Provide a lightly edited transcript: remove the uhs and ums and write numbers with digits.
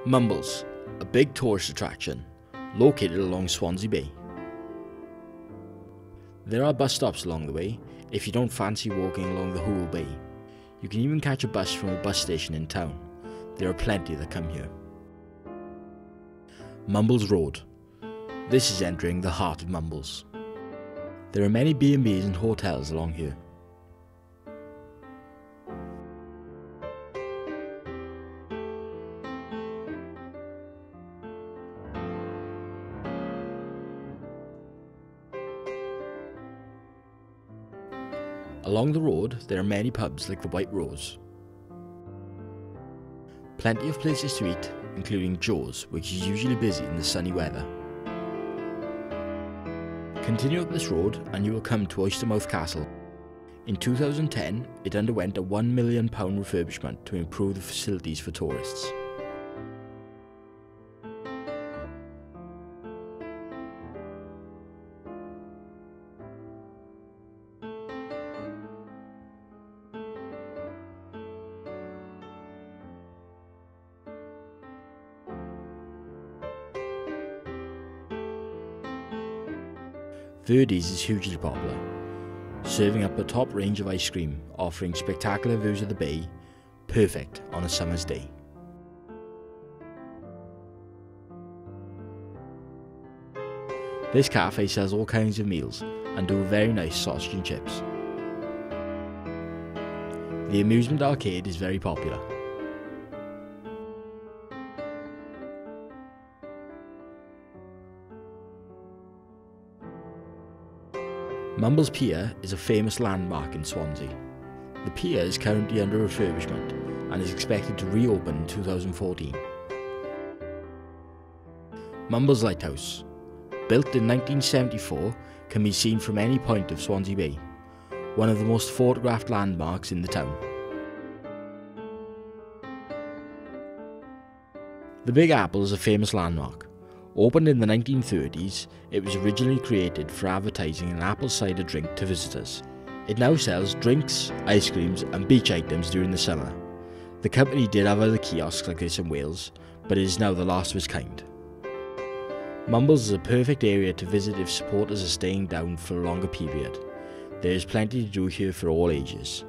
Mumbles, a big tourist attraction located along Swansea Bay. There are bus stops along the way if you don't fancy walking along the whole bay. You can even catch a bus from a bus station in town. There are plenty that come here. Mumbles Road. This is entering the heart of Mumbles. There are many B&Bs and hotels along here. Along the road, there are many pubs like the White Rose. Plenty of places to eat, including Joe's, which is usually busy in the sunny weather. Continue up this road and you will come to Oystermouth Castle. In 2010, it underwent a £1 million refurbishment to improve the facilities for tourists. Verdi's is hugely popular, serving up a top range of ice cream, offering spectacular views of the bay, perfect on a summer's day. This cafe sells all kinds of meals and do very nice sausage and chips. The amusement arcade is very popular. Mumbles Pier is a famous landmark in Swansea. The pier is currently under refurbishment and is expected to reopen in 2014. Mumbles Lighthouse, built in 1974, can be seen from any point of Swansea Bay, one of the most photographed landmarks in the town. The Big Apple is a famous landmark. Opened in the 1930s, it was originally created for advertising an apple cider drink to visitors. It now sells drinks, ice creams and beach items during the summer. The company did have other kiosks like this in Wales, but it is now the last of its kind. Mumbles is a perfect area to visit if supporters are staying down for a longer period. There is plenty to do here for all ages.